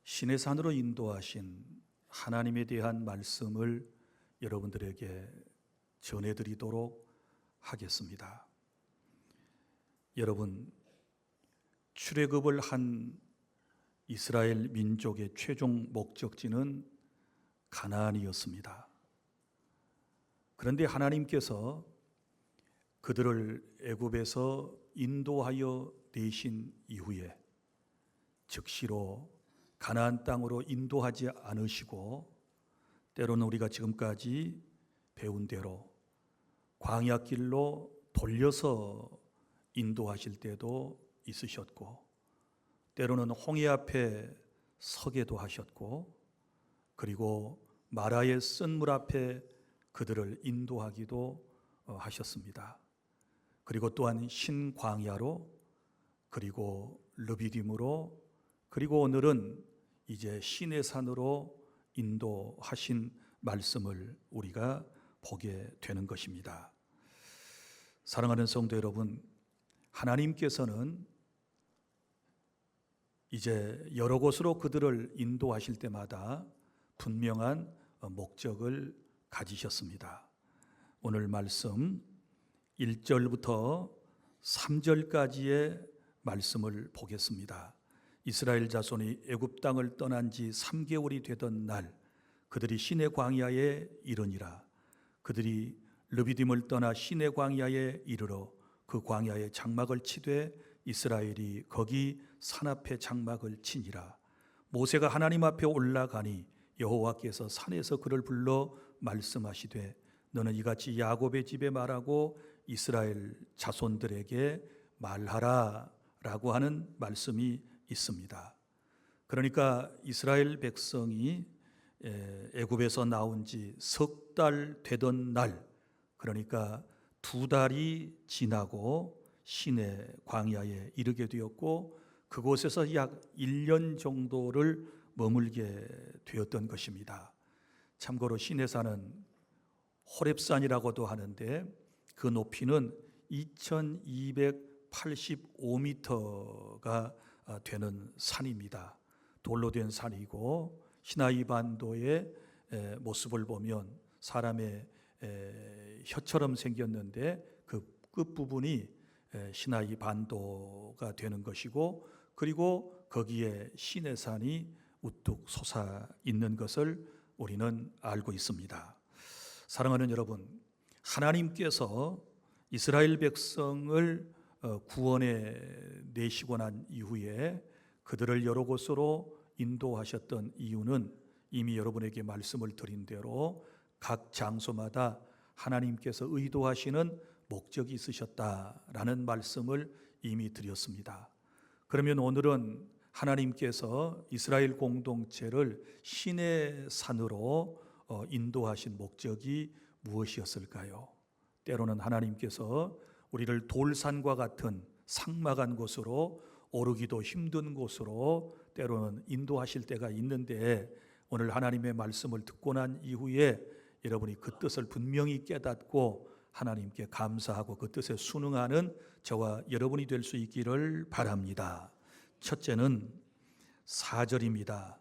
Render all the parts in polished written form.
시내산으로 인도하신 하나님에 대한 말씀을 여러분들에게 전해드리도록 하겠습니다. 여러분, 출애굽을 한 이스라엘 민족의 최종 목적지는 가나안이었습니다. 그런데 하나님께서 그들을 애굽에서 인도하여 내신 이후에 즉시로 가나안 땅으로 인도하지 않으시고 때로는 우리가 지금까지 배운 대로 광야길로 돌려서 인도하실 때도 있으셨고 때로는 홍해 앞에 서게도 하셨고 그리고 마라의 쓴물 앞에 그들을 인도하기도 하셨습니다. 그리고 또한 신광야로 그리고 르비딤으로 그리고 오늘은 이제 시내산으로 인도하신 말씀을 우리가 보게 되는 것입니다. 사랑하는 성도 여러분, 하나님께서는 이제 여러 곳으로 그들을 인도하실 때마다 분명한 목적을 가지셨습니다. 오늘 말씀 1절부터 3절까지의 말씀을 보겠습니다. 이스라엘 자손이 애굽 땅을 떠난 지 3개월이 되던 날 그들이 시내 광야에 이르니라. 그들이 르비딤을 떠나 시내 광야에 이르러 그 광야에 장막을 치되 이스라엘이 거기 산 앞에 장막을 치니라. 모세가 하나님 앞에 올라가니 여호와께서 산에서 그를 불러 말씀하시되 너는 이같이 야곱의 집에 말하고 이스라엘 자손들에게 말하라 라고 하는 말씀이 있습니다. 그러니까 이스라엘 백성이 애굽에서 나온 지 석 달 되던 날, 그러니까 2달이 지나고 시내 광야에 이르게 되었고 그곳에서 약 1년 정도를 머물게 되었던 것입니다. 참고로 시내산은 호렙산이라고도 하는데 그 높이는 2285m가 되는 산입니다. 돌로 된 산이고 시나이 반도의 모습을 보면 사람의 혀처럼 생겼는데 그 끝부분이 시나이 반도가 되는 것이고 그리고 거기에 시내산이 우뚝 솟아 있는 것을 우리는 알고 있습니다. 사랑하는 여러분, 하나님께서 이스라엘 백성을 구원해 내시고 난 이후에 그들을 여러 곳으로 인도하셨던 이유는 이미 여러분에게 말씀을 드린 대로 각 장소마다 하나님께서 의도하시는 목적이 있으셨다라는 말씀을 이미 드렸습니다. 그러면 오늘은 하나님께서 이스라엘 공동체를 시내산으로 인도하신 목적이 무엇이었을까요? 때로는 하나님께서 우리를 돌산과 같은 삭막한 곳으로 오르기도 힘든 곳으로 때로는 인도하실 때가 있는데 오늘 하나님의 말씀을 듣고 난 이후에 여러분이 그 뜻을 분명히 깨닫고 하나님께 감사하고 그 뜻에 순응하는 저와 여러분이 될 수 있기를 바랍니다. 첫째는 4절입니다.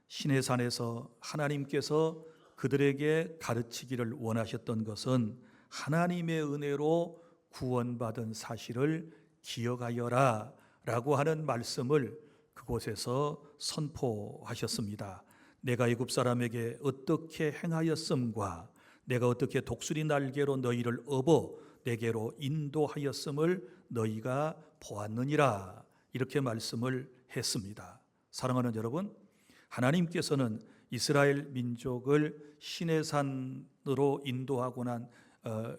시내산에서 하나님께서 그들에게 가르치기를 원하셨던 것은 하나님의 은혜로 구원받은 사실을 기억하여라 라고 하는 말씀을 그곳에서 선포하셨습니다. 내가 애굽 사람에게 어떻게 행하였음과 내가 어떻게 독수리 날개로 너희를 업어 내게로 인도하였음을 너희가 보았느니라 이렇게 말씀을 했습니다. 사랑하는 여러분, 하나님께서는 이스라엘 민족을 시내산으로 인도하고 난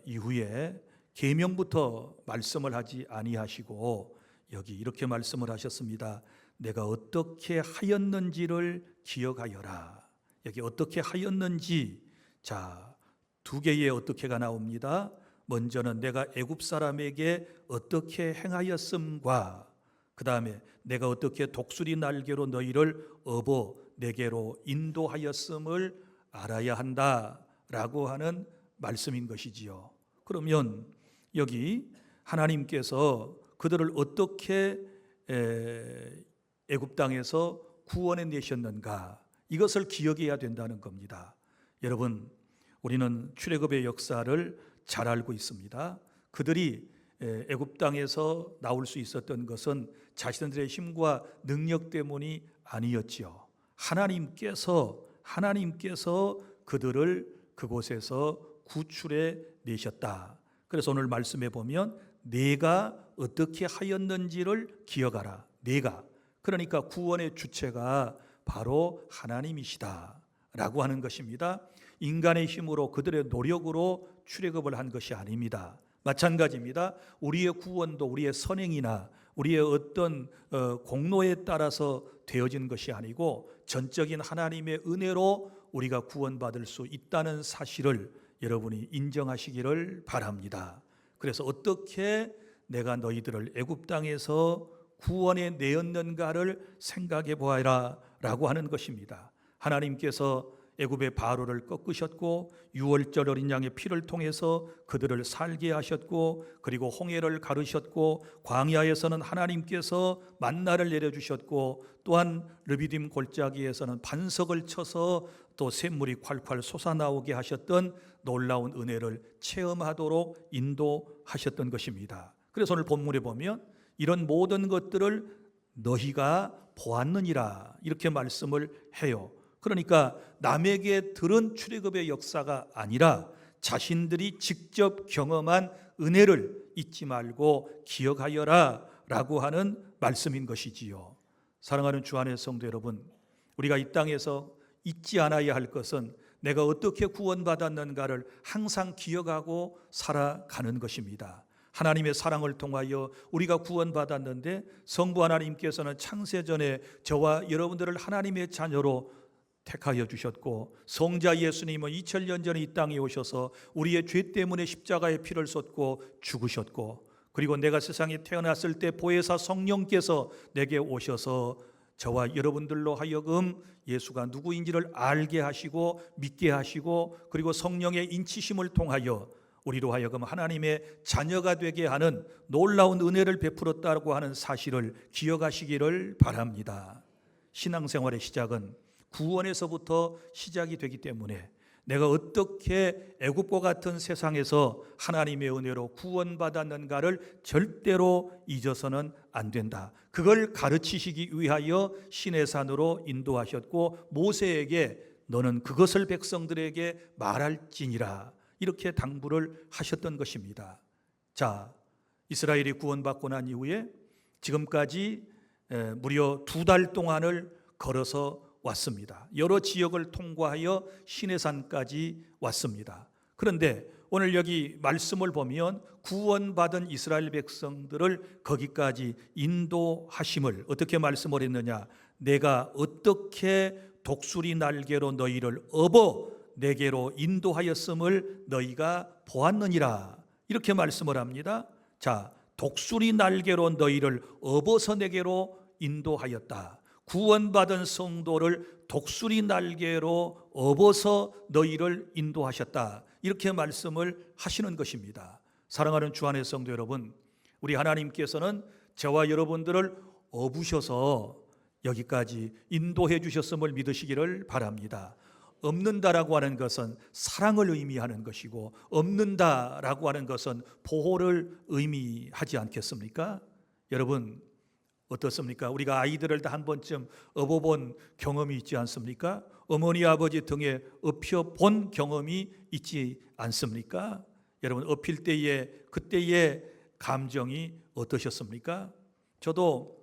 이후에 계명부터 말씀을 하지 아니하시고 여기 이렇게 말씀을 하셨습니다. 내가 어떻게 하였는지를 기억하여라. 여기 어떻게 하였는지, 자, 2개의 어떻게가 나옵니다. 먼저는 내가 애굽 사람에게 어떻게 행하였음과 그 다음에 내가 어떻게 독수리 날개로 너희를 업어 내게로 인도하였음을 알아야 한다라고 하는 말씀인 것이지요. 그러면 여기 하나님께서 그들을 어떻게 애굽 땅에서 구원해 내셨는가? 이것을 기억해야 된다는 겁니다. 여러분, 우리는 출애굽의 역사를 잘 알고 있습니다. 그들이 애굽 땅에서 나올 수 있었던 것은 자신들의 힘과 능력 때문이 아니었지요. 하나님께서 그들을 그곳에서 구출해 내셨다. 그래서 오늘 말씀해 보면 내가 어떻게 하였는지를 기억하라. 내가, 그러니까 구원의 주체가 바로 하나님이시다 라고 하는 것입니다. 인간의 힘으로 그들의 노력으로 출애굽을 한 것이 아닙니다. 마찬가지입니다. 우리의 구원도 우리의 선행이나 우리의 어떤 공로에 따라서 되어진 것이 아니고 전적인 하나님의 은혜로 우리가 구원받을 수 있다는 사실을 여러분이 인정하시기를 바랍니다. 그래서 어떻게 내가 너희들을 애굽 땅에서 구원해 내었는가를 생각해 보아라 라고 하는 것입니다. 하나님께서 애굽의 바로를 꺾으셨고 유월절 어린 양의 피를 통해서 그들을 살게 하셨고, 그리고 홍해를 가르셨고, 광야에서는 하나님께서 만나를 내려주셨고, 또한 르비딤 골짜기에서는 반석을 쳐서 또 샘물이 콸콸 솟아나오게 하셨던 놀라운 은혜를 체험하도록 인도하셨던 것입니다. 그래서 오늘 본문에 보면 이런 모든 것들을 너희가 보았느니라 이렇게 말씀을 해요. 그러니까 남에게 들은 출애굽의 역사가 아니라 자신들이 직접 경험한 은혜를 잊지 말고 기억하여라 라고 하는 말씀인 것이지요. 사랑하는 주 안의 성도 여러분, 우리가 이 땅에서 잊지 않아야 할 것은 내가 어떻게 구원받았는가를 항상 기억하고 살아가는 것입니다. 하나님의 사랑을 통하여 우리가 구원받았는데 성부 하나님께서는 창세전에 저와 여러분들을 하나님의 자녀로 택하여 주셨고, 성자 예수님은 2000년 전에 이 땅에 오셔서 우리의 죄 때문에 십자가의 피를 쏟고 죽으셨고, 그리고 내가 세상에 태어났을 때 보혜사 성령께서 내게 오셔서 저와 여러분들로 하여금 예수가 누구인지를 알게 하시고 믿게 하시고, 그리고 성령의 인치심을 통하여 우리로 하여금 하나님의 자녀가 되게 하는 놀라운 은혜를 베풀었다고 하는 사실을 기억하시기를 바랍니다. 신앙생활의 시작은 구원에서부터 시작이 되기 때문에 내가 어떻게 애굽과 같은 세상에서 하나님의 은혜로 구원받았는가를 절대로 잊어서는 안 된다. 그걸 가르치시기 위하여 시내산으로 인도하셨고, 모세에게 너는 그것을 백성들에게 말할지니라 이렇게 당부를 하셨던 것입니다. 자, 이스라엘이 구원받고 난 이후에 지금까지 무려 2달 동안을 걸어서 왔습니다. 여러 지역을 통과하여 시내산까지 왔습니다. 그런데 오늘 여기 말씀을 보면 구원받은 이스라엘 백성들을 거기까지 인도하심을 어떻게 말씀을 했느냐? 내가 어떻게 독수리 날개로 너희를 업어 내게로 인도하였음을 너희가 보았느니라 이렇게 말씀을 합니다. 자, 독수리 날개로 너희를 업어서 내게로 인도하였다. 구원받은 성도를 독수리 날개로 업어서 너희를 인도하셨다 이렇게 말씀을 하시는 것입니다. 사랑하는 주 안의 성도 여러분, 우리 하나님께서는 저와 여러분들을 업으셔서 여기까지 인도해 주셨음을 믿으시기를 바랍니다. 없는다라고 하는 것은 사랑을 의미하는 것이고, 없는다라고 하는 것은 보호를 의미하지 않겠습니까? 여러분 어떻습니까? 우리가 아이들을 다 한 번쯤 업어본 경험이 있지 않습니까? 어머니 아버지 등에 업혀본 경험이 있지 않습니까? 여러분 업힐 때의 그때의 감정이 어떠셨습니까? 저도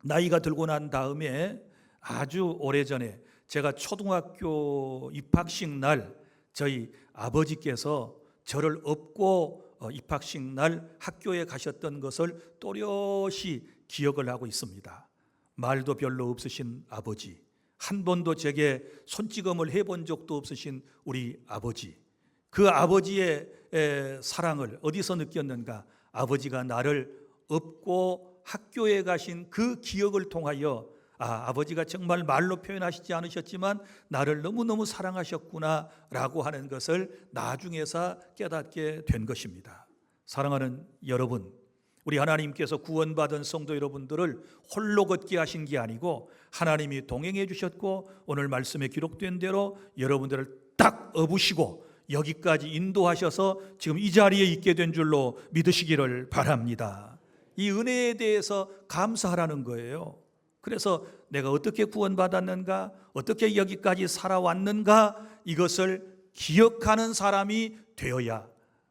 나이가 들고 난 다음에 아주 오래전에 제가 초등학교 입학식 날 저희 아버지께서 저를 업고 입학식 날 학교에 가셨던 것을 또렷이 기억을 하고 있습니다. 말도 별로 없으신 아버지, 한 번도 제게 손찌검을 해본 적도 없으신 우리 아버지, 그 아버지의 사랑을 어디서 느꼈는가? 아버지가 나를 업고 학교에 가신 그 기억을 통하여 아버지가 정말 말로 표현하시지 않으셨지만 나를 너무너무 사랑하셨구나 라고 하는 것을 나중에서 깨닫게 된 것입니다. 사랑하는 여러분, 우리 하나님께서 구원받은 성도 여러분들을 홀로 걷게 하신 게 아니고 하나님이 동행해 주셨고 오늘 말씀에 기록된 대로 여러분들을 딱 업으시고 여기까지 인도하셔서 지금 이 자리에 있게 된 줄로 믿으시기를 바랍니다. 이 은혜에 대해서 감사하라는 거예요. 그래서 내가 어떻게 구원받았는가, 어떻게 여기까지 살아왔는가, 이것을 기억하는 사람이 되어야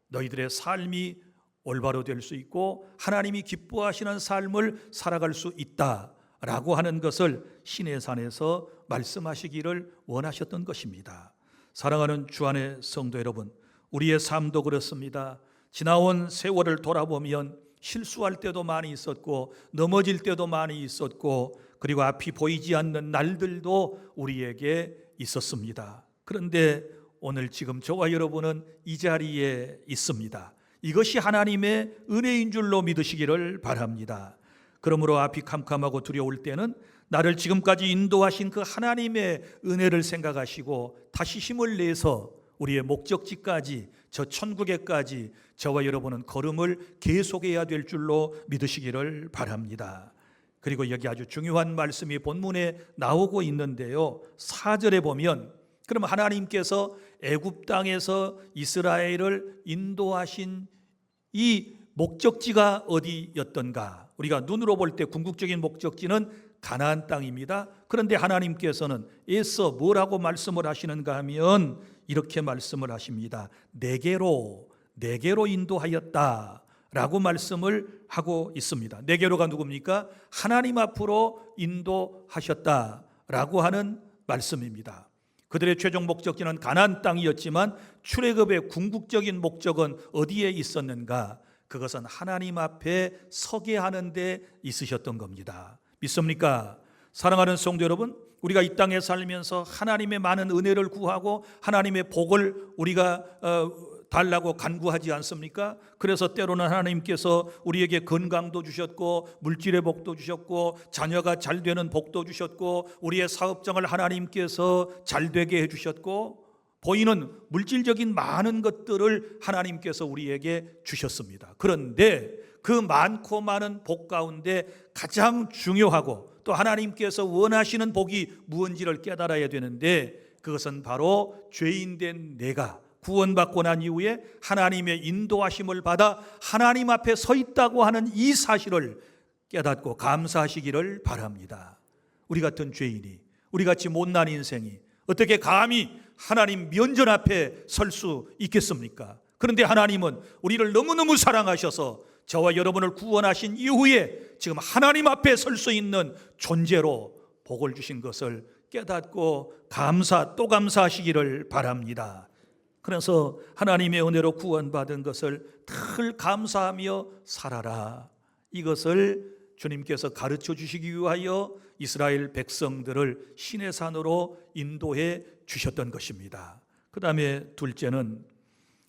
너희들의 삶이 올바로 될 수 있고 하나님이 기뻐하시는 삶을 살아갈 수 있다라고 하는 것을 시내산에서 말씀하시기를 원하셨던 것입니다. 사랑하는 주안의 성도 여러분, 우리의 삶도 그렇습니다. 지나온 세월을 돌아보면 실수할 때도 많이 있었고 넘어질 때도 많이 있었고 그리고 앞이 보이지 않는 날들도 우리에게 있었습니다. 그런데 오늘 지금 저와 여러분은 이 자리에 있습니다. 이것이 하나님의 은혜인 줄로 믿으시기를 바랍니다. 그러므로 앞이 캄캄하고 두려울 때는 나를 지금까지 인도하신 그 하나님의 은혜를 생각하시고 다시 힘을 내서 우리의 목적지까지, 저 천국에까지 저와 여러분은 걸음을 계속해야 될 줄로 믿으시기를 바랍니다. 그리고 여기 아주 중요한 말씀이 본문에 나오고 있는데요, 4절에 보면 그럼 하나님께서 애굽 땅에서 이스라엘을 인도하신 이 목적지가 어디였던가? 우리가 눈으로 볼 때 궁극적인 목적지는 가나안 땅입니다. 그런데 하나님께서는 애써 뭐라고 말씀을 하시는가 하면 이렇게 말씀을 하십니다. 내게로 인도하였다라고 말씀을 하고 있습니다. 내게로가 누굽니까? 하나님 앞으로 인도하셨다라고 하는 말씀입니다. 그들의 최종 목적지는 가나안 땅이었지만 출애굽의 궁극적인 목적은 어디에 있었는가? 그것은 하나님 앞에 서게 하는 데 있으셨던 겁니다. 믿습니까? 사랑하는 성도 여러분, 우리가 이 땅에 살면서 하나님의 많은 은혜를 구하고 하나님의 복을 우리가 달라고 간구하지 않습니까? 그래서 때로는 하나님께서 우리에게 건강도 주셨고 물질의 복도 주셨고 자녀가 잘 되는 복도 주셨고 우리의 사업장을 하나님께서 잘 되게 해주셨고 보이는 물질적인 많은 것들을 하나님께서 우리에게 주셨습니다. 그런데 그 많고 많은 복 가운데 가장 중요하고 또 하나님께서 원하시는 복이 무엇인지를 깨달아야 되는데 그것은 바로 죄인된 내가 구원받고 난 이후에 하나님의 인도하심을 받아 하나님 앞에 서 있다고 하는 이 사실을 깨닫고 감사하시기를 바랍니다. 우리 같은 죄인이, 우리 같이 못난 인생이 어떻게 감히 하나님 면전 앞에 설 수 있겠습니까? 그런데 하나님은 우리를 너무너무 사랑하셔서 저와 여러분을 구원하신 이후에 지금 하나님 앞에 설 수 있는 존재로 복을 주신 것을 깨닫고 또 감사하시기를 바랍니다. 그래서 하나님의 은혜로 구원받은 것을 늘 감사하며 살아라. 이것을 주님께서 가르쳐 주시기 위하여 이스라엘 백성들을 시내산으로 인도해 주셨던 것입니다. 그 다음에 둘째는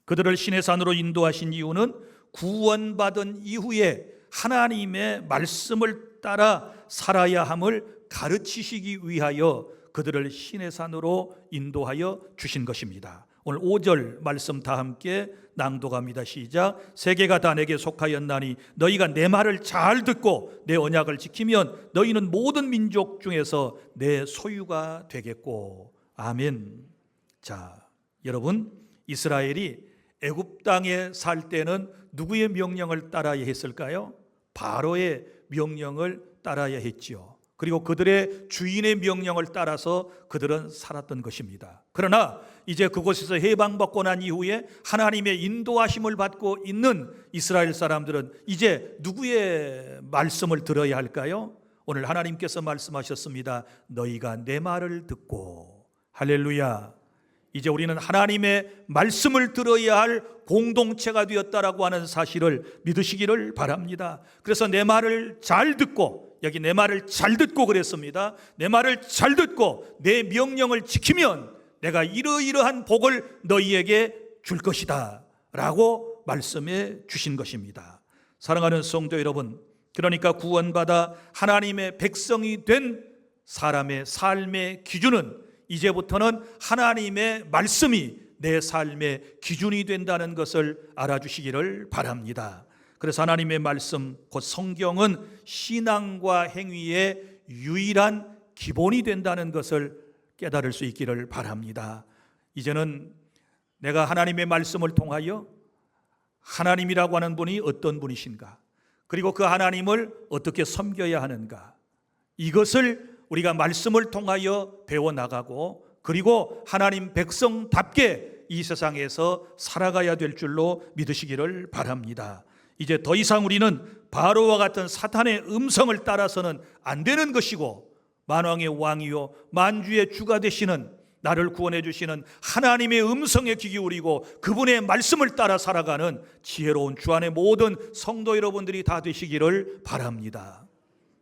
그들을 시내산으로 인도하신 이유는 구원받은 이후에 하나님의 말씀을 따라 살아야 함을 가르치시기 위하여 그들을 시내산으로 인도하여 주신 것입니다. 오늘 5절 말씀 다 함께 낭독합니다. 시작. 세계가 다 내게 속하였나니 너희가 내 말을 잘 듣고 내 언약을 지키면 너희는 모든 민족 중에서 내 소유가 되겠고. 아멘. 자, 여러분, 이스라엘이 애굽 땅에 살 때는 누구의 명령을 따라야 했을까요? 바로의 명령을 따라야 했지요. 그리고 그들의 주인의 명령을 따라서 그들은 살았던 것입니다. 그러나 이제 그곳에서 해방받고 난 이후에 하나님의 인도하심을 받고 있는 이스라엘 사람들은 이제 누구의 말씀을 들어야 할까요? 오늘 하나님께서 말씀하셨습니다. 너희가 내 말을 듣고. 할렐루야. 이제 우리는 하나님의 말씀을 들어야 할 공동체가 되었다라고 하는 사실을 믿으시기를 바랍니다. 그래서 내 말을 잘 듣고, 여기 내 말을 잘 듣고 그랬습니다. 내 말을 잘 듣고 내 명령을 지키면 내가 이러이러한 복을 너희에게 줄 것이다 라고 말씀해 주신 것입니다. 사랑하는 성도 여러분, 그러니까 구원받아 하나님의 백성이 된 사람의 삶의 기준은 이제부터는 하나님의 말씀이 내 삶의 기준이 된다는 것을 알아주시기를 바랍니다. 그래서 하나님의 말씀, 곧 성경은 신앙과 행위의 유일한 기본이 된다는 것을 깨달을 수 있기를 바랍니다. 이제는 내가 하나님의 말씀을 통하여 하나님이라고 하는 분이 어떤 분이신가, 그리고 그 하나님을 어떻게 섬겨야 하는가, 이것을 우리가 말씀을 통하여 배워나가고, 그리고 하나님 백성답게 이 세상에서 살아가야 될 줄로 믿으시기를 바랍니다. 이제 더 이상 우리는 바로와 같은 사탄의 음성을 따라서는 안 되는 것이고, 만왕의 왕이요 만주의 주가 되시는, 나를 구원해 주시는 하나님의 음성에 귀 기울이고 그분의 말씀을 따라 살아가는 지혜로운 주 안의 모든 성도 여러분들이 다 되시기를 바랍니다.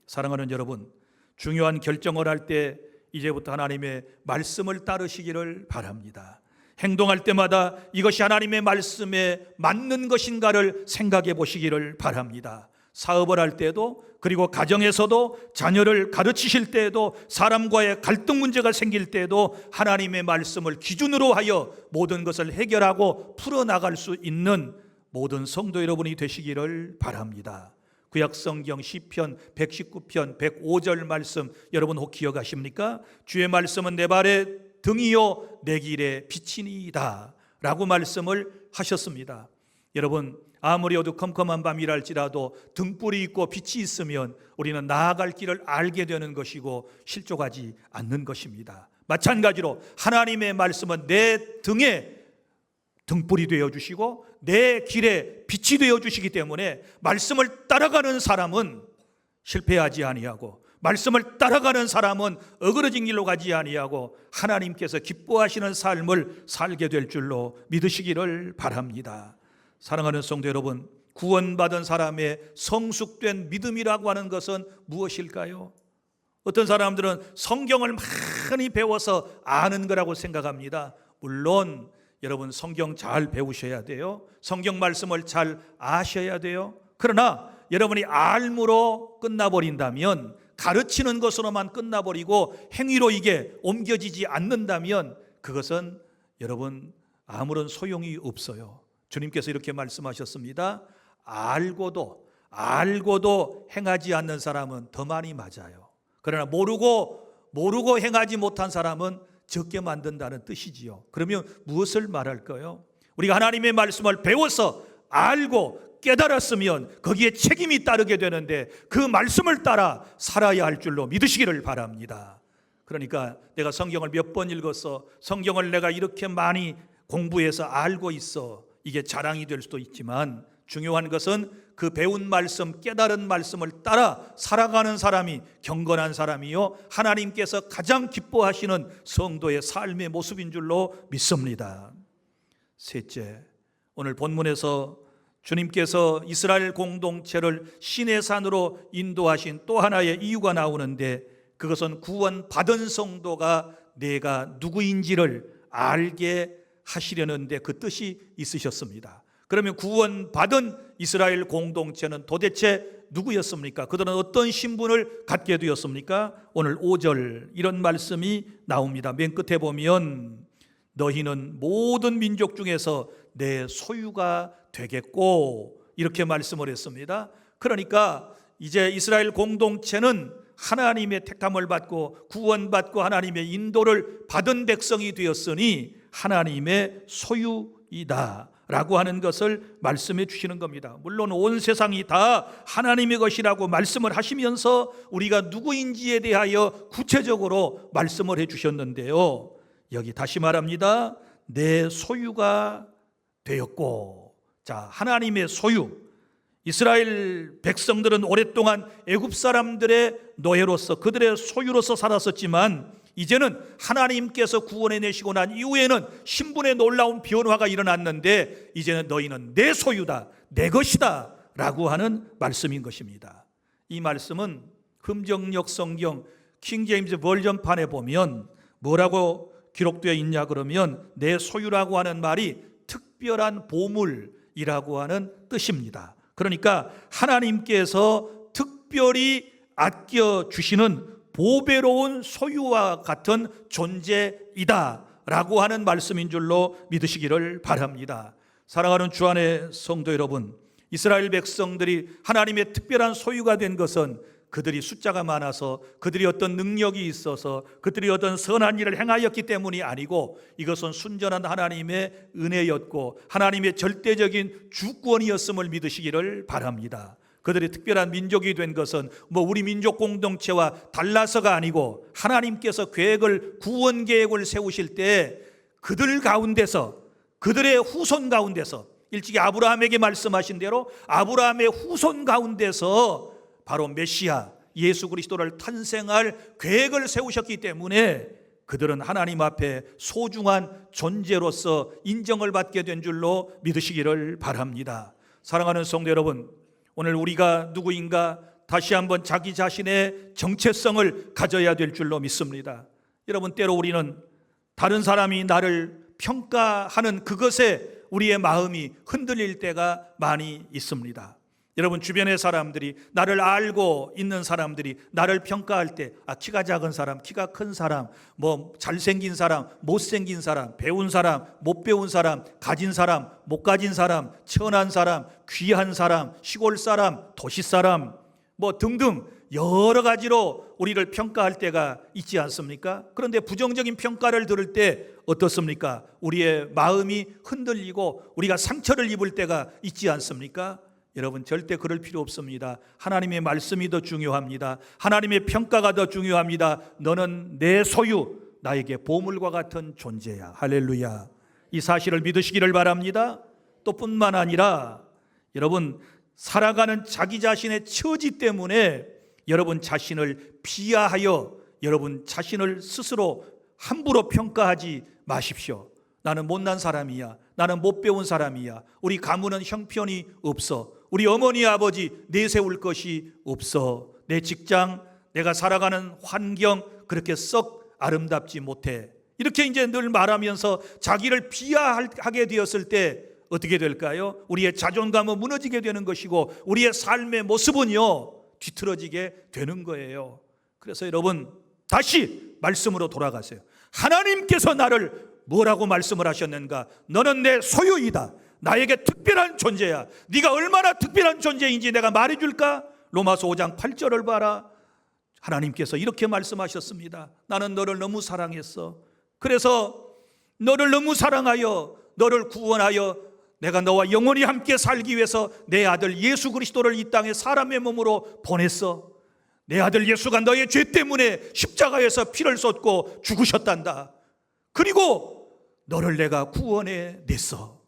사랑하는 여러분, 중요한 결정을 할 때 이제부터 하나님의 말씀을 따르시기를 바랍니다. 행동할 때마다 이것이 하나님의 말씀에 맞는 것인가를 생각해 보시기를 바랍니다. 사업을 할 때도, 그리고 가정에서도, 자녀를 가르치실 때에도, 사람과의 갈등 문제가 생길 때에도 하나님의 말씀을 기준으로 하여 모든 것을 해결하고 풀어나갈 수 있는 모든 성도 여러분이 되시기를 바랍니다. 구약성경 시편 119편 105절 말씀 여러분 혹 기억하십니까? 주의 말씀은 내 발의 등이요 내 길의 빛이니이다 라고 말씀을 하셨습니다. 여러분, 아무리 어두컴컴한 밤이랄지라도 등불이 있고 빛이 있으면 우리는 나아갈 길을 알게 되는 것이고 실족하지 않는 것입니다. 마찬가지로 하나님의 말씀은 내 등에 등불이 되어주시고 내 길에 빛이 되어주시기 때문에 말씀을 따라가는 사람은 실패하지 아니하고, 말씀을 따라가는 사람은 어그러진 길로 가지 아니하고 하나님께서 기뻐하시는 삶을 살게 될 줄로 믿으시기를 바랍니다. 사랑하는 성도 여러분, 구원받은 사람의 성숙된 믿음이라고 하는 것은 무엇일까요? 어떤 사람들은 성경을 많이 배워서 아는 거라고 생각합니다. 물론 여러분, 성경 잘 배우셔야 돼요. 성경 말씀을 잘 아셔야 돼요. 그러나 여러분이 알므로 끝나버린다면, 가르치는 것으로만 끝나버리고 행위로 이게 옮겨지지 않는다면 그것은 여러분 아무런 소용이 없어요. 주님께서 이렇게 말씀하셨습니다. 알고도 행하지 않는 사람은 더 많이 맞아요. 그러나 모르고 행하지 못한 사람은 적게 만든다는 뜻이지요. 그러면 무엇을 말할까요? 우리가 하나님의 말씀을 배워서 알고 깨달았으면 거기에 책임이 따르게 되는데 그 말씀을 따라 살아야 할 줄로 믿으시기를 바랍니다. 그러니까 내가 성경을 몇 번 읽었어, 성경을 내가 이렇게 많이 공부해서 알고 있어, 이게 자랑이 될 수도 있지만 중요한 것은 그 배운 말씀, 깨달은 말씀을 따라 살아가는 사람이 경건한 사람이요 하나님께서 가장 기뻐하시는 성도의 삶의 모습인 줄로 믿습니다. 셋째, 오늘 본문에서 주님께서 이스라엘 공동체를 시내산으로 인도하신 또 하나의 이유가 나오는데, 그것은 구원받은 성도가 내가 누구인지를 알게 하시려는데 그 뜻이 있으셨습니다. 그러면 구원받은 이스라엘 공동체는 도대체 누구였습니까? 그들은 어떤 신분을 갖게 되었습니까? 오늘 5절 이런 말씀이 나옵니다. 맨 끝에 보면 너희는 모든 민족 중에서 내 소유가 되겠고, 이렇게 말씀을 했습니다. 그러니까 이제 이스라엘 공동체는 하나님의 택함을 받고 구원받고 하나님의 인도를 받은 백성이 되었으니 하나님의 소유이다 라고 하는 것을 말씀해 주시는 겁니다. 물론 온 세상이 다 하나님의 것이라고 말씀을 하시면서 우리가 누구인지에 대하여 구체적으로 말씀을 해 주셨는데요, 여기 다시 말합니다. 내 소유가 되었고. 자, 하나님의 소유. 이스라엘 백성들은 오랫동안 애굽 사람들의 노예로서 그들의 소유로서 살았었지만 이제는 하나님께서 구원해 내시고 난 이후에는 신분의 놀라운 변화가 일어났는데 이제는 너희는 내 소유다, 내 것이다 라고 하는 말씀인 것입니다. 이 말씀은 금정역 성경 킹 제임스 버전판에 보면 뭐라고 기록되어 있냐 그러면 내 소유라고 하는 말이 특별한 보물이라고 하는 뜻입니다. 그러니까 하나님께서 특별히 아껴주시는 보배로운 소유와 같은 존재이다 라고 하는 말씀인 줄로 믿으시기를 바랍니다. 사랑하는 주 안의 성도 여러분, 이스라엘 백성들이 하나님의 특별한 소유가 된 것은 그들이 숫자가 많아서, 그들이 어떤 능력이 있어서, 그들이 어떤 선한 일을 행하였기 때문이 아니고, 이것은 순전한 하나님의 은혜였고 하나님의 절대적인 주권이었음을 믿으시기를 바랍니다. 그들이 특별한 민족이 된 것은 우리 민족 공동체와 달라서가 아니고, 하나님께서 구원 계획을 세우실 때 그들 가운데서, 그들의 후손 가운데서, 일찍이 아브라함에게 말씀하신 대로 아브라함의 후손 가운데서 바로 메시아 예수 그리스도를 탄생할 계획을 세우셨기 때문에 그들은 하나님 앞에 소중한 존재로서 인정을 받게 된 줄로 믿으시기를 바랍니다. 사랑하는 성도 여러분, 오늘 우리가 누구인가 다시 한번 자기 자신의 정체성을 가져야 될 줄로 믿습니다. 여러분, 때로 우리는 다른 사람이 나를 평가하는 그것에 우리의 마음이 흔들릴 때가 많이 있습니다. 여러분, 주변의 사람들이, 나를 알고 있는 사람들이 나를 평가할 때 키가 작은 사람, 키가 큰 사람, 잘생긴 사람, 못생긴 사람, 배운 사람, 못 배운 사람, 가진 사람, 못 가진 사람, 천한 사람, 귀한 사람, 시골 사람, 도시 사람 등등 여러 가지로 우리를 평가할 때가 있지 않습니까? 그런데 부정적인 평가를 들을 때 어떻습니까? 우리의 마음이 흔들리고 우리가 상처를 입을 때가 있지 않습니까? 여러분, 절대 그럴 필요 없습니다. 하나님의 말씀이 더 중요합니다. 하나님의 평가가 더 중요합니다. 너는 내 소유, 나에게 보물과 같은 존재야. 할렐루야. 이 사실을 믿으시기를 바랍니다. 또 뿐만 아니라 여러분, 살아가는 자기 자신의 처지 때문에 여러분 자신을 비하하여 여러분 자신을 스스로 함부로 평가하지 마십시오. 나는 못난 사람이야, 나는 못 배운 사람이야, 우리 가문은 형편이 없어, 우리 어머니 아버지 내세울 것이 없어, 내 직장, 내가 살아가는 환경 그렇게 썩 아름답지 못해, 이렇게 이제 늘 말하면서 자기를 비하하게 되었을 때 어떻게 될까요? 우리의 자존감은 무너지게 되는 것이고 우리의 삶의 모습은요 뒤틀어지게 되는 거예요. 그래서 여러분, 다시 말씀으로 돌아가세요. 하나님께서 나를 뭐라고 말씀을 하셨는가? 너는 내 소유이다. 나에게 특별한 존재야. 네가 얼마나 특별한 존재인지 내가 말해줄까? 로마서 5장 8절을 봐라. 하나님께서 이렇게 말씀하셨습니다. 나는 너를 너무 사랑했어. 그래서 너를 너무 사랑하여 너를 구원하여 내가 너와 영원히 함께 살기 위해서 내 아들 예수 그리스도를 이 땅에 사람의 몸으로 보냈어. 내 아들 예수가 너의 죄 때문에 십자가에서 피를 쏟고 죽으셨단다. 그리고 너를 내가 구원해 냈어.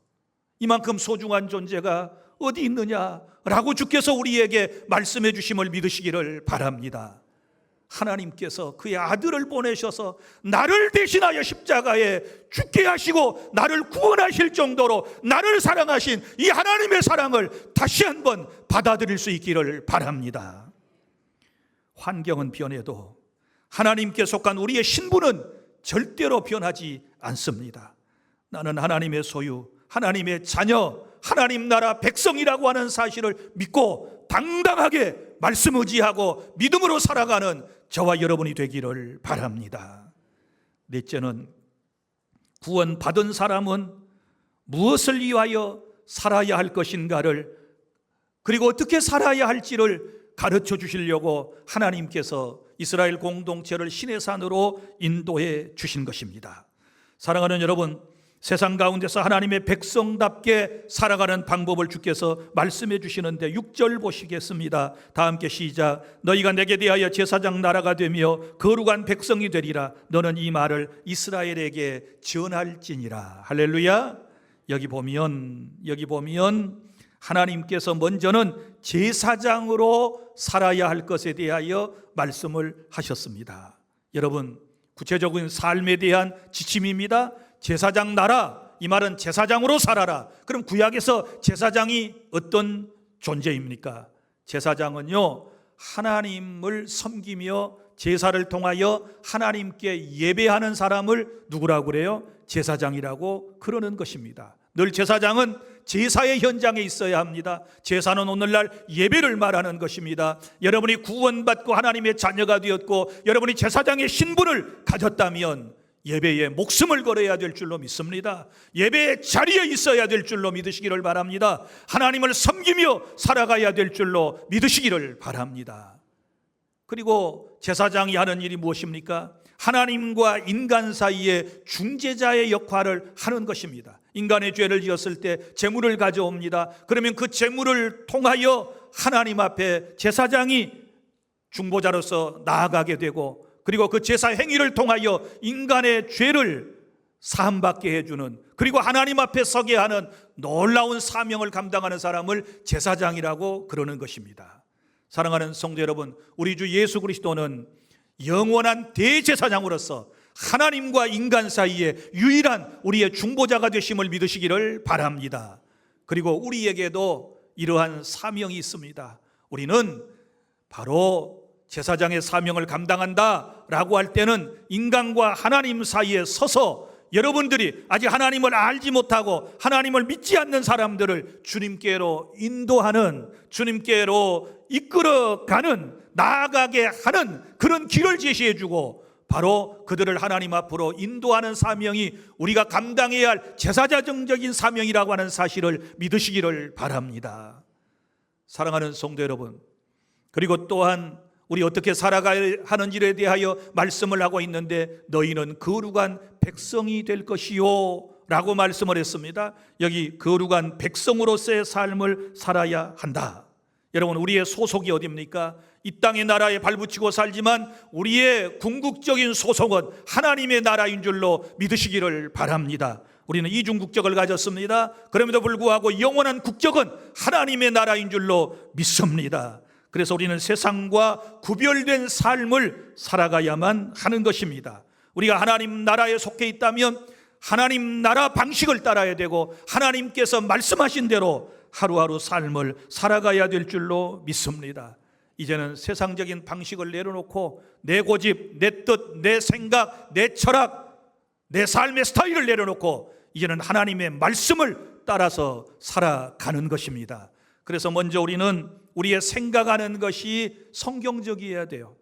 이만큼 소중한 존재가 어디 있느냐라고 주께서 우리에게 말씀해 주심을 믿으시기를 바랍니다. 하나님께서 그의 아들을 보내셔서 나를 대신하여 십자가에 죽게 하시고 나를 구원하실 정도로 나를 사랑하신 이 하나님의 사랑을 다시 한번 받아들일 수 있기를 바랍니다. 환경은 변해도 하나님께 속한 우리의 신분은 절대로 변하지 않습니다. 나는 하나님의 소유, 하나님의 자녀, 하나님 나라 백성이라고 하는 사실을 믿고 당당하게 말씀 의지하고 믿음으로 살아가는 저와 여러분이 되기를 바랍니다. 넷째는, 구원받은 사람은 무엇을 위하여 살아야 할 것인가를, 그리고 어떻게 살아야 할지를 가르쳐 주시려고 하나님께서 이스라엘 공동체를 시내 산으로 인도해 주신 것입니다. 사랑하는 여러분, 세상 가운데서 하나님의 백성답게 살아가는 방법을 주께서 말씀해 주시는데 6절 보시겠습니다. 다 함께 시작. 너희가 내게 대하여 제사장 나라가 되며 거룩한 백성이 되리라. 너는 이 말을 이스라엘에게 전할지니라. 할렐루야. 여기 보면 하나님께서 먼저는 제사장으로 살아야 할 것에 대하여 말씀을 하셨습니다. 여러분, 구체적인 삶에 대한 지침입니다. 제사장 나라, 이 말은 제사장으로 살아라. 그럼 구약에서 제사장이 어떤 존재입니까? 제사장은요, 하나님을 섬기며 제사를 통하여 하나님께 예배하는 사람을 누구라고 그래요? 제사장이라고 그러는 것입니다. 늘 제사장은 제사의 현장에 있어야 합니다. 제사는 오늘날 예배를 말하는 것입니다. 여러분이 구원받고 하나님의 자녀가 되었고 여러분이 제사장의 신분을 가졌다면 예배에 목숨을 걸어야 될 줄로 믿습니다. 예배의 자리에 있어야 될 줄로 믿으시기를 바랍니다. 하나님을 섬기며 살아가야 될 줄로 믿으시기를 바랍니다. 그리고 제사장이 하는 일이 무엇입니까? 하나님과 인간 사이에 중재자의 역할을 하는 것입니다. 인간의 죄를 지었을 때 제물을 가져옵니다. 그러면 그 제물을 통하여 하나님 앞에 제사장이 중보자로서 나아가게 되고, 그리고 그 제사 행위를 통하여 인간의 죄를 사함받게 해주는, 그리고 하나님 앞에 서게 하는 놀라운 사명을 감당하는 사람을 제사장이라고 그러는 것입니다. 사랑하는 성도 여러분, 우리 주 예수 그리스도는 영원한 대제사장으로서 하나님과 인간 사이에 유일한 우리의 중보자가 되심을 믿으시기를 바랍니다. 그리고 우리에게도 이러한 사명이 있습니다. 우리는 바로 제사장의 사명을 감당한다라고 할 때는 인간과 하나님 사이에 서서 여러분들이 아직 하나님을 알지 못하고 하나님을 믿지 않는 사람들을 주님께로 인도하는, 주님께로 이끌어가는, 나아가게 하는 그런 길을 제시해주고, 바로 그들을 하나님 앞으로 인도하는 사명이 우리가 감당해야 할 제사장적인 사명이라고 하는 사실을 믿으시기를 바랍니다. 사랑하는 성도 여러분, 그리고 또한 우리 어떻게 살아가야 하는지에 대하여 말씀을 하고 있는데, 너희는 거룩한 백성이 될 것이요 라고 말씀을 했습니다. 여기 거룩한 백성으로서의 삶을 살아야 한다. 여러분, 우리의 소속이 어디입니까? 이 땅의 나라에 발붙이고 살지만 우리의 궁극적인 소속은 하나님의 나라인 줄로 믿으시기를 바랍니다. 우리는 이중 국적을 가졌습니다. 그럼에도 불구하고 영원한 국적은 하나님의 나라인 줄로 믿습니다. 그래서 우리는 세상과 구별된 삶을 살아가야만 하는 것입니다. 우리가 하나님 나라에 속해 있다면 하나님 나라 방식을 따라야 되고, 하나님께서 말씀하신 대로 하루하루 삶을 살아가야 될 줄로 믿습니다. 이제는 세상적인 방식을 내려놓고 내 고집, 내 뜻, 내 생각, 내 철학, 내 삶의 스타일을 내려놓고 이제는 하나님의 말씀을 따라서 살아가는 것입니다. 그래서 먼저 우리는 우리의 생각하는 것이 성경적이어야 돼요.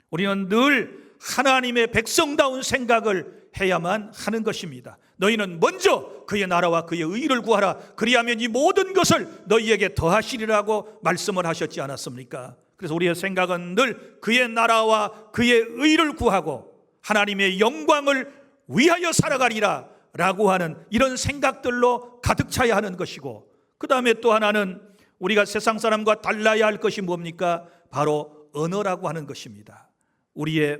우리는 늘 하나님의 백성다운 생각을 해야만 하는 것입니다. 너희는 먼저 그의 나라와 그의 의를 구하라. 그리하면 이 모든 것을 너희에게 더하시리라고 말씀을 하셨지 않았습니까? 그래서 우리의 생각은 늘 그의 나라와 그의 의를 구하고 하나님의 영광을 위하여 살아가리라 라고 하는 이런 생각들로 가득 차야 하는 것이고, 그 다음에 또 하나는 우리가 세상 사람과 달라야 할 것이 뭡니까? 바로 언어라고 하는 것입니다. 우리의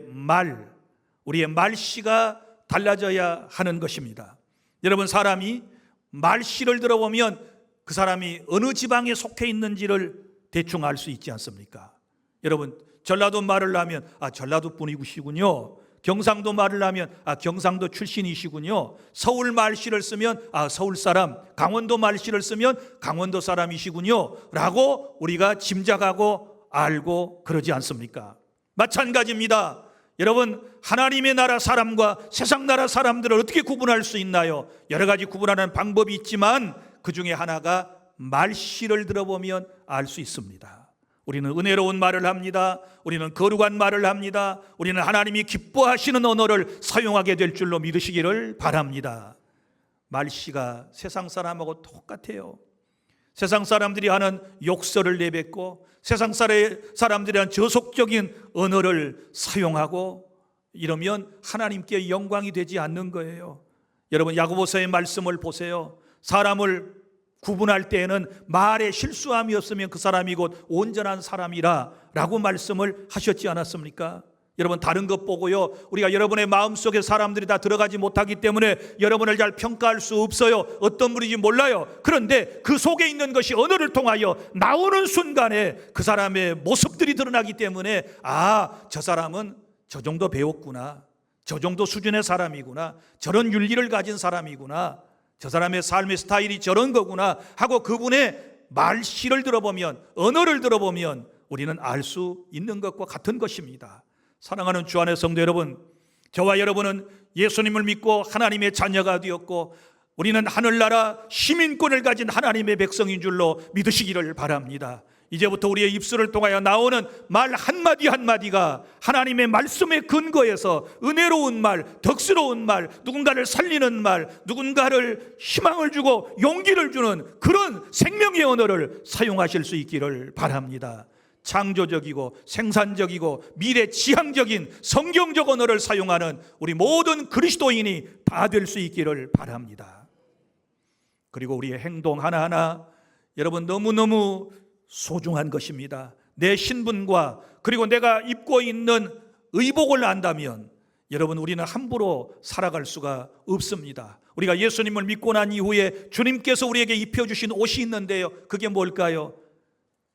말씨가 달라져야 하는 것입니다. 여러분, 사람이 말씨를 들어보면 그 사람이 어느 지방에 속해 있는지를 대충 알 수 있지 않습니까? 여러분, 전라도 말을 하면 전라도 분이시군요. 경상도 말을 하면 경상도 출신이시군요. 서울 말씨를 쓰면 서울 사람, 강원도 말씨를 쓰면 강원도 사람이시군요 라고 우리가 짐작하고 알고 그러지 않습니까? 마찬가지입니다. 여러분, 하나님의 나라 사람과 세상 나라 사람들을 어떻게 구분할 수 있나요? 여러 가지 구분하는 방법이 있지만 그 중에 하나가 말씨를 들어보면 알 수 있습니다. 우리는 은혜로운 말을 합니다. 우리는 거룩한 말을 합니다. 우리는 하나님이 기뻐하시는 언어를 사용하게 될 줄로 믿으시기를 바랍니다. 말씨가 세상 사람하고 똑같아요. 세상 사람들이 하는 욕설을 내뱉고 세상 사람들이 하는 저속적인 언어를 사용하고 이러면 하나님께 영광이 되지 않는 거예요. 여러분, 야고보서의 말씀을 보세요. 사람을 구분할 때에는 말에 실수함이 없으면 그 사람이 곧 온전한 사람이라 라고 말씀을 하셨지 않았습니까? 여러분, 다른 것 보고요, 우리가 여러분의 마음속에 사람들이 다 들어가지 못하기 때문에 여러분을 잘 평가할 수 없어요. 어떤 분인지 몰라요. 그런데 그 속에 있는 것이 언어를 통하여 나오는 순간에 그 사람의 모습들이 드러나기 때문에 저 사람은 저 정도 배웠구나, 저 정도 수준의 사람이구나, 저런 윤리를 가진 사람이구나, 저 사람의 삶의 스타일이 저런 거구나 하고 그분의 말씨를 들어보면, 언어를 들어보면 우리는 알 수 있는 것과 같은 것입니다. 사랑하는 주 안의 성도 여러분, 저와 여러분은 예수님을 믿고 하나님의 자녀가 되었고 우리는 하늘나라 시민권을 가진 하나님의 백성인 줄로 믿으시기를 바랍니다. 이제부터 우리의 입술을 통하여 나오는 말 한마디 한마디가 하나님의 말씀의 근거에서 은혜로운 말, 덕스러운 말, 누군가를 살리는 말, 누군가를 희망을 주고 용기를 주는 그런 생명의 언어를 사용하실 수 있기를 바랍니다. 창조적이고 생산적이고 미래지향적인 성경적 언어를 사용하는 우리 모든 그리스도인이 다 될 수 있기를 바랍니다. 그리고 우리의 행동 하나하나 여러분 너무너무 소중한 것입니다. 내 신분과 그리고 내가 입고 있는 의복을 안다면 여러분 우리는 함부로 살아갈 수가 없습니다. 우리가 예수님을 믿고 난 이후에 주님께서 우리에게 입혀주신 옷이 있는데요, 그게 뭘까요?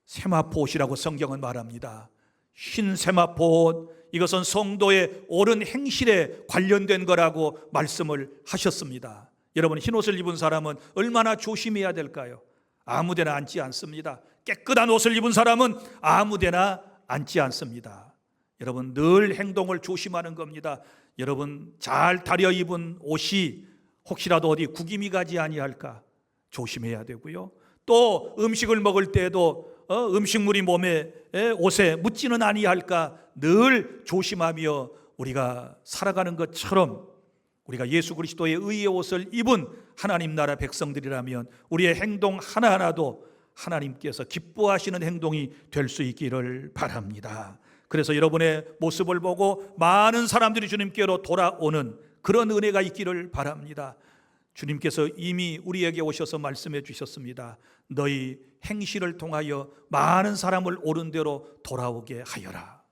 세마포 옷이라고 성경은 말합니다. 흰 세마포 옷, 이것은 성도의 옳은 행실에 관련된 거라고 말씀을 하셨습니다. 여러분, 흰 옷을 입은 사람은 얼마나 조심해야 될까요? 아무데나 앉지 않습니다. 깨끗한 옷을 입은 사람은 아무데나 앉지 않습니다. 여러분, 늘 행동을 조심하는 겁니다. 여러분, 잘 다려 입은 옷이 혹시라도 어디 구김이 가지 아니할까 조심해야 되고요. 또 음식을 먹을 때에도 음식물이 몸에 옷에 묻지는 아니할까 늘 조심하며 우리가 살아가는 것처럼 우리가 예수 그리스도의 의의 옷을 입은 하나님 나라 백성들이라면 우리의 행동 하나하나도 하나님께서 기뻐하시는 행동이 될 수 있기를 바랍니다. 그래서 여러분의 모습을 보고 많은 사람들이 주님께로 돌아오는 그런 은혜가 있기를 바랍니다. 주님께서 이미 우리에게 오셔서 말씀해 주셨습니다. 너희 행실을 통하여 많은 사람을 옳은 대로 돌아오게 하여라.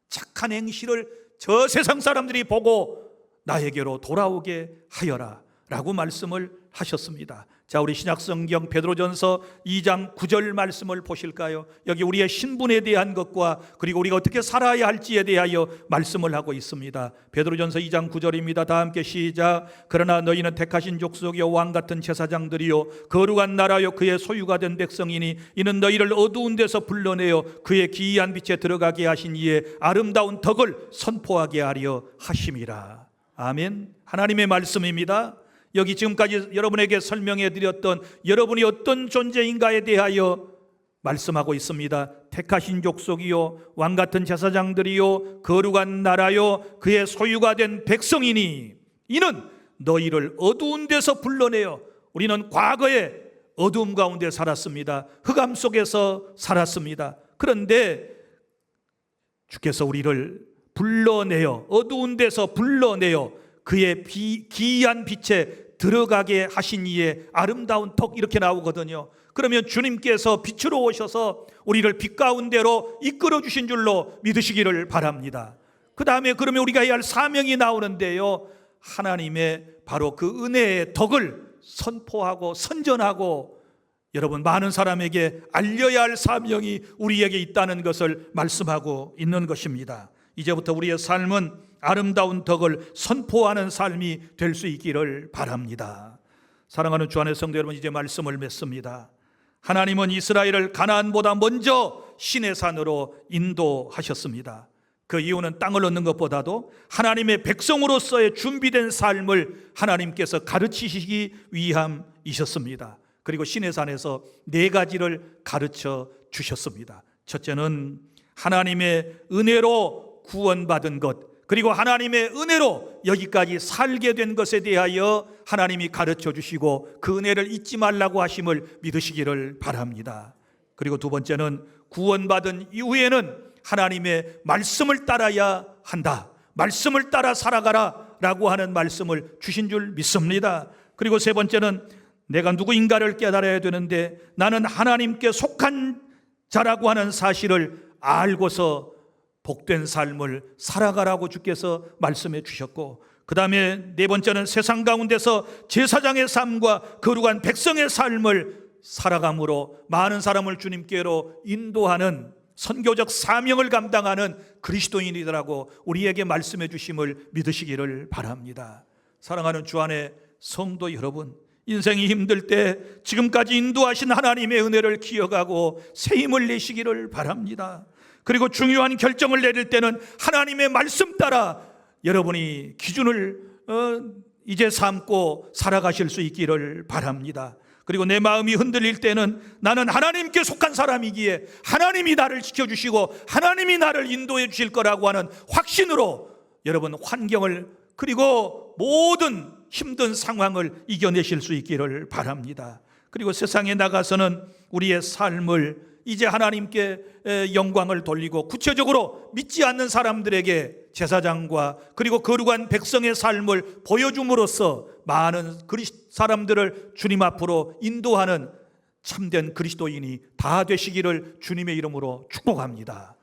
착한 행실을 저 세상 사람들이 보고 나에게로 돌아오게 하여라 라고 말씀을 하셨습니다. 자, 우리 신약성경 베드로전서 2장 9절 말씀을 보실까요? 여기 우리의 신분에 대한 것과 그리고 우리가 어떻게 살아야 할지에 대하여 말씀을 하고 있습니다. 베드로전서 2장 9절입니다. 다 함께 시작. 그러나 너희는 택하신 족속이요 왕같은 제사장들이요 거룩한 나라요 그의 소유가 된 백성이니 이는 너희를 어두운 데서 불러내어 그의 기이한 빛에 들어가게 하신 이의 아름다운 덕을 선포하게 하려 하심이라. 아멘. 하나님의 말씀입니다. 여기 지금까지 여러분에게 설명해 드렸던 여러분이 어떤 존재인가에 대하여 말씀하고 있습니다. 택하신 족속이요 왕같은 제사장들이요 거룩한 나라요 그의 소유가 된 백성이니 이는 너희를 어두운 데서 불러내어, 우리는 과거에 어두움 가운데 살았습니다. 흑암 속에서 살았습니다. 그런데 주께서 우리를 불러내어 어두운 데서 불러내어 그의 기이한 빛에 들어가게 하신 이의 아름다운 덕, 이렇게 나오거든요. 그러면 주님께서 빛으로 오셔서 우리를 빛 가운데로 이끌어 주신 줄로 믿으시기를 바랍니다. 그 다음에 그러면 우리가 해야 할 사명이 나오는데요, 하나님의 바로 그 은혜의 덕을 선포하고 선전하고 여러분 많은 사람에게 알려야 할 사명이 우리에게 있다는 것을 말씀하고 있는 것입니다. 이제부터 우리의 삶은 아름다운 덕을 선포하는 삶이 될 수 있기를 바랍니다. 사랑하는 주 안의 성도 여러분, 이제 말씀을 맺습니다. 하나님은 이스라엘을 가나안보다 먼저 시내산으로 인도하셨습니다. 그 이유는 땅을 얻는 것보다도 하나님의 백성으로서의 준비된 삶을 하나님께서 가르치시기 위함이셨습니다. 그리고 시내산에서 4가지를 가르쳐 주셨습니다. 첫째는 하나님의 은혜로 구원받은 것, 그리고 하나님의 은혜로 여기까지 살게 된 것에 대하여 하나님이 가르쳐 주시고 그 은혜를 잊지 말라고 하심을 믿으시기를 바랍니다. 그리고 두 번째는 구원받은 이후에는 하나님의 말씀을 따라야 한다, 말씀을 따라 살아가라 라고 하는 말씀을 주신 줄 믿습니다. 그리고 세 번째는 내가 누구인가를 깨달아야 되는데 나는 하나님께 속한 자라고 하는 사실을 알고서 복된 삶을 살아가라고 주께서 말씀해 주셨고, 그 다음에 네 번째는 세상 가운데서 제사장의 삶과 거룩한 백성의 삶을 살아감으로 많은 사람을 주님께로 인도하는 선교적 사명을 감당하는 그리스도인이라고 우리에게 말씀해 주심을 믿으시기를 바랍니다. 사랑하는 주 안의 성도 여러분, 인생이 힘들 때 지금까지 인도하신 하나님의 은혜를 기억하고 새 힘을 내시기를 바랍니다. 그리고 중요한 결정을 내릴 때는 하나님의 말씀 따라 여러분이 기준을 이제 삼고 살아가실 수 있기를 바랍니다. 그리고 내 마음이 흔들릴 때는 나는 하나님께 속한 사람이기에 하나님이 나를 지켜주시고 하나님이 나를 인도해 주실 거라고 하는 확신으로 여러분 환경을 그리고 모든 힘든 상황을 이겨내실 수 있기를 바랍니다. 그리고 세상에 나가서는 우리의 삶을 이제 하나님께 영광을 돌리고 구체적으로 믿지 않는 사람들에게 제사장과 그리고 거룩한 백성의 삶을 보여줌으로써 많은 사람들을 주님 앞으로 인도하는 참된 그리스도인이 다 되시기를 주님의 이름으로 축복합니다.